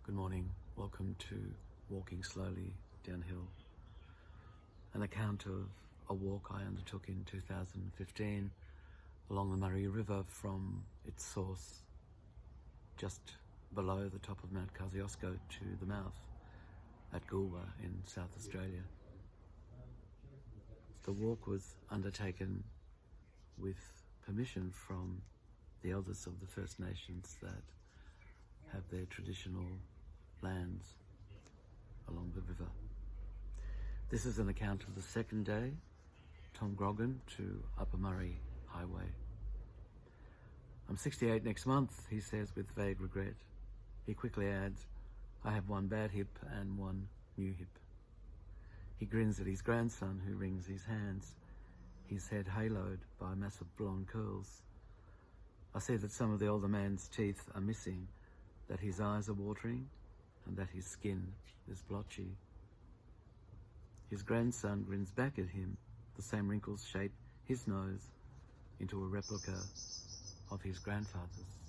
Good morning. Welcome to Walking Slowly Downhill, an account of a walk I undertook in 2015 along the Murray River from its source just below the top of Mount Kosciuszko to the mouth at Goolwa in South Australia. The walk was undertaken with permission from the elders of the First Nations that have their traditional lands along the river. This is an account of the second day, Tom Groggin to Upper Murray Highway. I'm 68 next month, he says with vague regret. He quickly adds, I have one bad hip and one new hip. He grins at his grandson who wrings his hands, his head haloed by massive blonde curls. I see that some of the older man's teeth are missing, that his eyes are watering, and that his skin is blotchy. His grandson grins back at him. The same wrinkles shape his nose into a replica of his grandfather's.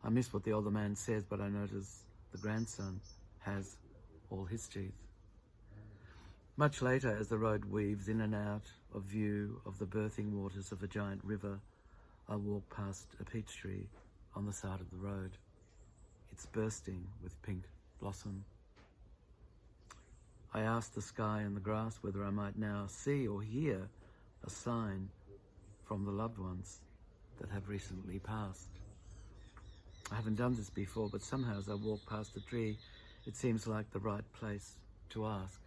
I miss what the older man says, but I notice the grandson has all his teeth. Much later, as the road weaves in and out of view of the birthing waters of a giant river, I walk past a peach tree on the side of the road. It's bursting with pink blossom. I ask the sky and the grass whether I might now see or hear a sign from the loved ones that have recently passed. I haven't done this before, but somehow as I walk past the tree, it seems like the right place to ask.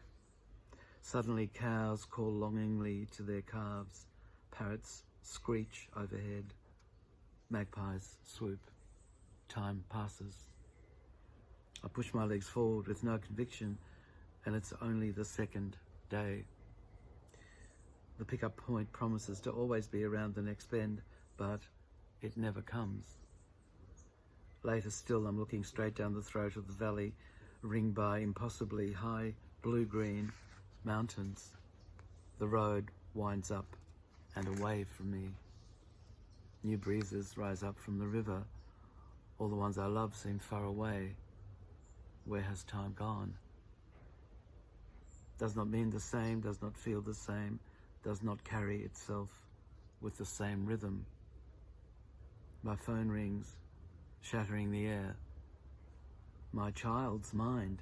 Suddenly cows call longingly to their calves, parrots screech overhead, magpies swoop. Time passes. I push my legs forward with no conviction, and it's only the second day. The pickup point promises to always be around the next bend, but it never comes. Later still, I'm looking straight down the throat of the valley, ringed by impossibly high blue-green mountains. The road winds up and away from me. New breezes rise up from the river. All the ones I love seem far away. Where has time gone? Does not mean the same, does not feel the same, does not carry itself with the same rhythm. My phone rings, shattering the air. My child's mind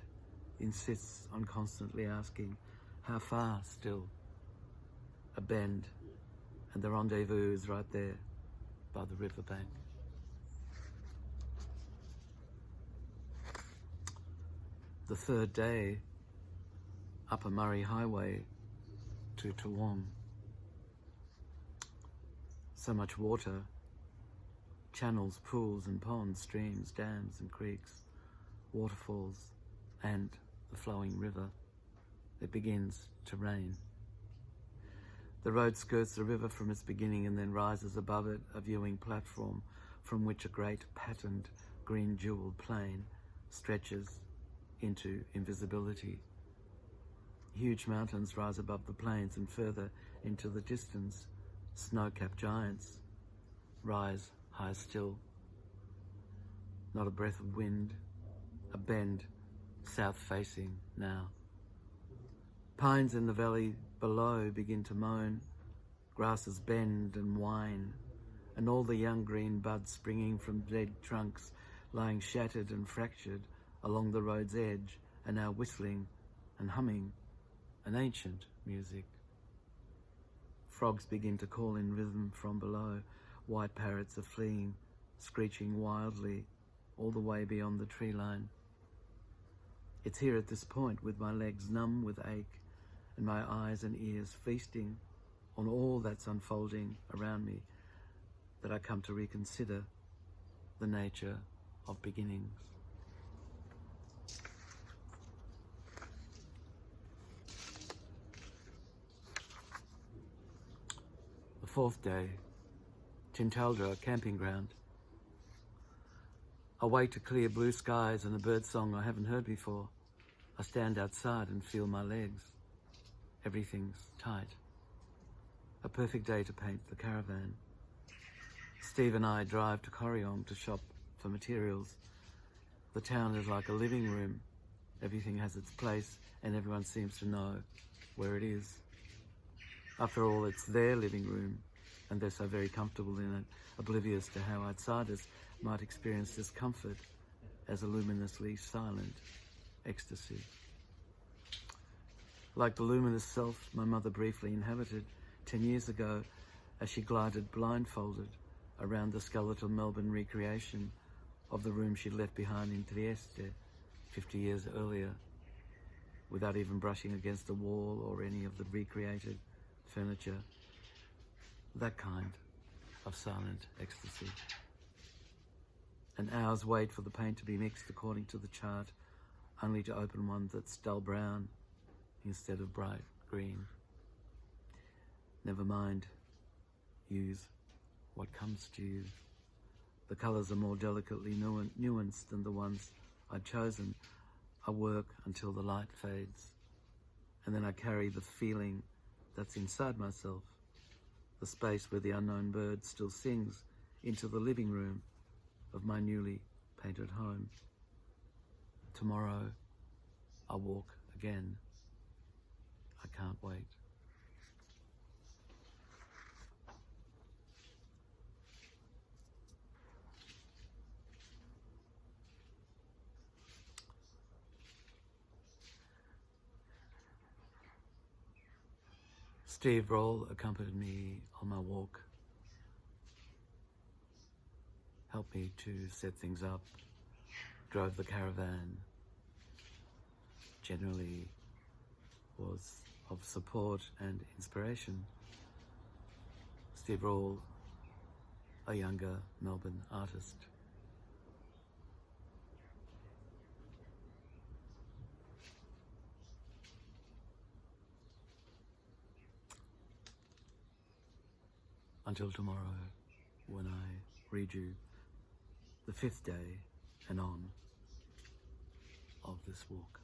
insists on constantly asking, how far still? A bend, and the rendezvous is right there by the riverbank. The third day, Upper Murray Highway to Toowong. So much water, channels, pools and ponds, streams, dams and creeks, waterfalls and the flowing river. It begins to rain. The road skirts the river from its beginning and then rises above it, a viewing platform from which a great patterned green jewelled plain stretches into invisibility. Huge mountains rise above the plains, and further into the distance, snow-capped giants rise high still. Not a breath of wind, a bend south-facing now. Pines in the valley below begin to moan, grasses bend and whine, and all the young green buds springing from dead trunks lying shattered and fractured along the road's edge are now whistling and humming an ancient music. Frogs begin to call in rhythm from below. White parrots are fleeing, screeching wildly all the way beyond the tree line. It's here at this point, with my legs numb with ache and my eyes and ears feasting on all that's unfolding around me, that I come to reconsider the nature of beginnings. The fourth day, Tintaldra camping ground. I wait to clear blue skies and a bird song I haven't heard before. I stand outside and feel my legs. Everything's tight. A perfect day to paint the caravan. Steve and I drive to Clario to shop for materials. The town is like a living room. Everything has its place and everyone seems to know where it is. After all, it's their living room and they're so very comfortable in it, oblivious to how outsiders might experience discomfort as a luminously silent ecstasy. Like the luminous self my mother briefly inhabited 10 years ago as she glided blindfolded around the skeletal Melbourne recreation of the room she'd left behind in Trieste 50 years earlier, without even brushing against a wall or any of the recreated furniture. That kind of silent ecstasy. An hour's wait for the paint to be mixed according to the chart, only to open one that's dull brown instead of bright green. Never mind, use what comes to you. The colours are more delicately nuanced than the ones I'd chosen. I work until the light fades, and then I carry the feeling that's inside myself, the space where the unknown bird still sings, into the living room of my newly painted home. Tomorrow, I'll walk again. I can't wait. Steve Roll accompanied me on my walk, helped me to set things up, drove the caravan, generally was of support and inspiration. Steve Roll, a younger Melbourne artist. Until tomorrow, when I read you the 5th day and on of this walk.